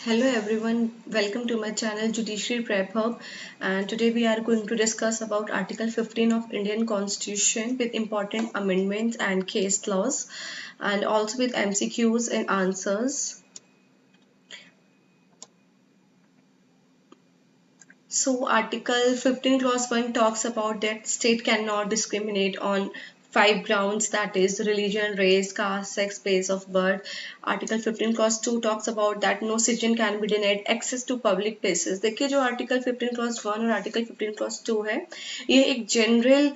Hello everyone, welcome to my channel Judiciary Prep Hub, and today we are going to discuss about Article 15 of Indian Constitution with important amendments and case laws, and also with MCQs and answers. So Article 15 clause 1 talks about that state cannot discriminate on 5 grounds, that is religion, race, caste, sex, place of birth. Article 15 clause 2 talks about that no citizen can be denied access to public places. देखिए जो article 15 clause 1 और article 15 clause 2 है, ये एक general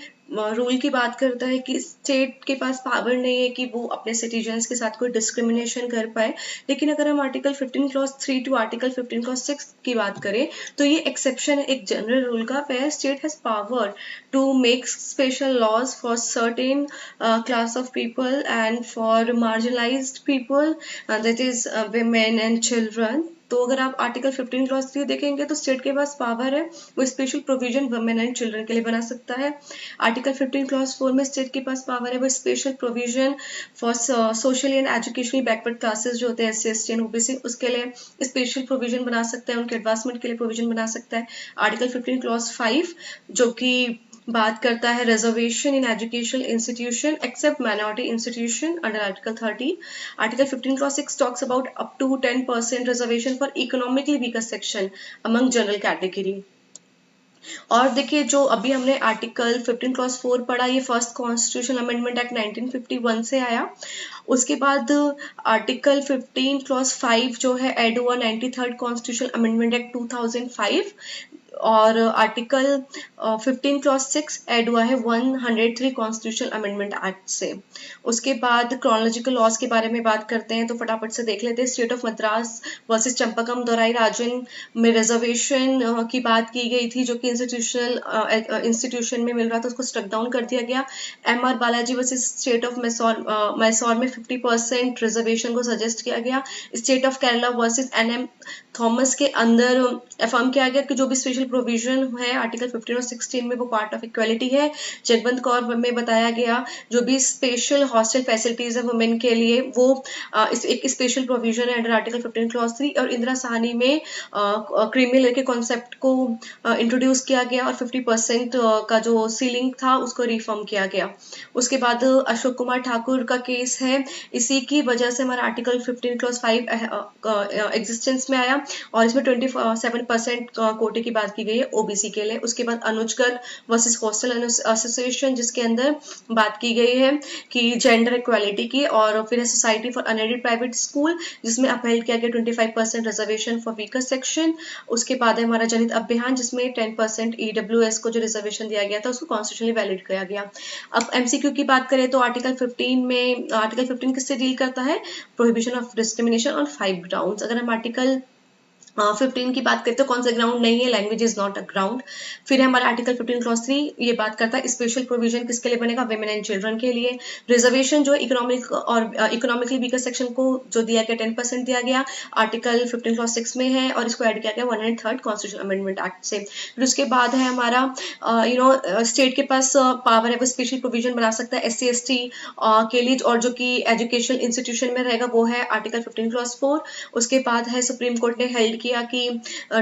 rule की बात करता है कि स्टेट के पास पावर नहीं है कि वो अपने सिटीजन्स के साथ कोई डिस्क्रिमिनेशन कर पाए। लेकिन अगर हम article 15 clause 3 to article 15 clause 6 की बात करें तो ये एक्सेप्शन है एक जनरल रूल का, where state has power to make special laws for certain class of people and for marginalized people, that is women and children. तो अगर आप आर्टिकल 15 क्लॉज 3 देखेंगे तो स्टेट के पास पावर है, वो special provision women and children के लिए बना सकता है। आर्टिकल 15 क्लॉज 4 में स्टेट के पास पावर है, वो special provision for socially and educationally backward classes जो होते हैं SC ST एंड OBC, उसके लिए स्पेशल प्रोविजन बना सकता है, उनके एडवांसमेंट के लिए प्रोविजन बना सकता है। आर्टिकल 15 क्लॉज 5 जो कि बात करता है reservation in educational institution except minority institution under article 30। Article 15 clause 6 talks about up to 10% reservation for economically weaker section among general category. और देखिए जो अभी हमने आर्टिकल 15 क्लॉज 4 पढ़ा, ये फर्स्ट कॉन्स्टिट्यूशन अमेंडमेंट एक्ट 1951 से आया। उसके बाद आर्टिकल 15 क्लॉज 5 जो है एड हुआ 93rd कॉन्स्टिट्यूशन अमेंडमेंट एक्ट 2005, और आर्टिकल 15 क्लॉज 6 ऐड हुआ है 103 कॉन्स्टिट्यूशन अमेंडमेंट एक्ट से। उसके बाद क्रोनोलॉजिकल लॉज के बारे में बात करते हैं, तो फटाफट से देख लेते हैं। State of Madras versus चंपाकम Dorai राजन में रिजर्वेशन की बात की गई थी, जो कि इंस्टीट्यूशन में मिल रहा था, उसको स्ट्रक डाउन कर दिया गया। MR Balaji versus state of Mysore में 50% रिजर्वेशन को सजेस्ट किया गया। State of Kerala versus NM Thomas के अंदर अफर्म किया गया कि जो भी स्पेशल प्रोविजन है आर्टिकल 15 और 16 में वो पार्ट ऑफ इक्वालिटी है। जगवंत कौर में बताया गया जो भी स्पेशल हॉस्टल फैसिलिटीज है वुमेन के लिए वो एक स्पेशल प्रोविजन है अंडर आर्टिकल 15 क्लॉज 3। और इंदिरा साहनी में क्रीमी लेयर के कॉन्सेप्ट को इंट्रोड्यूस किया गया और 50% का जो सीलिंग था उसको रिफॉर्म किया गया। उसके बाद अशोक कुमार ठाकुर का केस है, इसी की वजह से हमारा आर्टिकल 15 क्लॉज 5 एग्जिस्टेंस में आया और इसमें 27% कोटे की बात की गई है OBC के लिए। उसके बाद अनुज गर्ग वर्सेस हॉस्टल एसोसिएशन, जिसके अंदर बात की गई है कि जेंडर इक्वालिटी की, और फिर है society for unaided private school जिसमें अपहेल्ड किया गया 25% रिजर्वेशन फॉर वीकर सेक्शन। उसके बाद है हमारा जनहित अभियान जिसमें 10% EWS को जो रिजर्वेशन दिया गया था उसको कॉन्स्टिट्यूशनली वैलिड किया गया। अब MCQ की बात करें तो आर्टिकल 15 किससे डील करता है? Prohibition of discrimination on 5 grounds. अगर हम आर्टिकल 15 की बात करते हैं कौन सा ग्राउंड नहीं है, language is not a ground. फिर हमारा आर्टिकल 15 क्लॉज 3 ये बात करता है स्पेशल प्रोविजन किसके लिए बनेगा? वुमेन एंड चिल्ड्रन के लिए। रिजर्वेशन जो इकोनॉमिक और इकोनॉमिकली वीकर सेक्शन को जो दिया गया 10% दिया गया आर्टिकल 15 क्लॉज 6 में है, और इसको ऐड किया गया 103rd कॉन्स्टिट्यूशन अमेंडमेंट एक्ट से। फिर उसके बाद है हमारा स्टेट के पास पावर है, वो स्पेशल प्रोविजन बना सकता है SC ST के लिए, और जो कि एजुकेशनल इंस्टीट्यूशन में रहेगा वो है आर्टिकल 15 क्लॉज 4। उसके बाद है सुप्रीम कोर्ट ने हेल्ड किया कि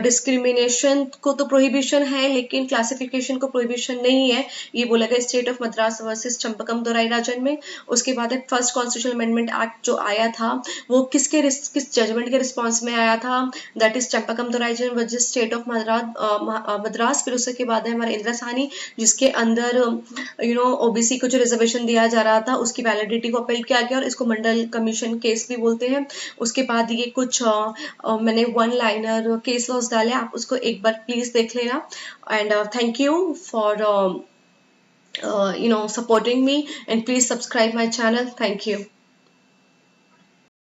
डिस्क्रिमिनेशन को तो प्रोहिबिशन है लेकिन क्लासिफिकेशन को प्रोहिबिशन नहीं है, ये बोला गया state of Madras versus Champakam Dorairajan में। उसके बाद है फर्स्ट कॉन्स्टिट्यूशनल अमेंडमेंट एक्ट जो आया था वो किस जजमेंट के रिस्पॉन्स में आया था? That is Champakam Dorai Rajan versus state of Madras. फिर उसके बाद है हमारा इंदिरा साहनी जिसके अंदर OBC को जो रिजर्वेशन दिया जा रहा था उसकी वैलिडिटी को अपील किया गया और इसको मंडल कमीशन केस भी बोलते हैं। उसके बाद ये कुछ मैंने वन लाइनर केस लॉस डाले, आप उसको एक बार प्लीज देख लेना। And thank you for supporting me, and please subscribe my channel. Thank you.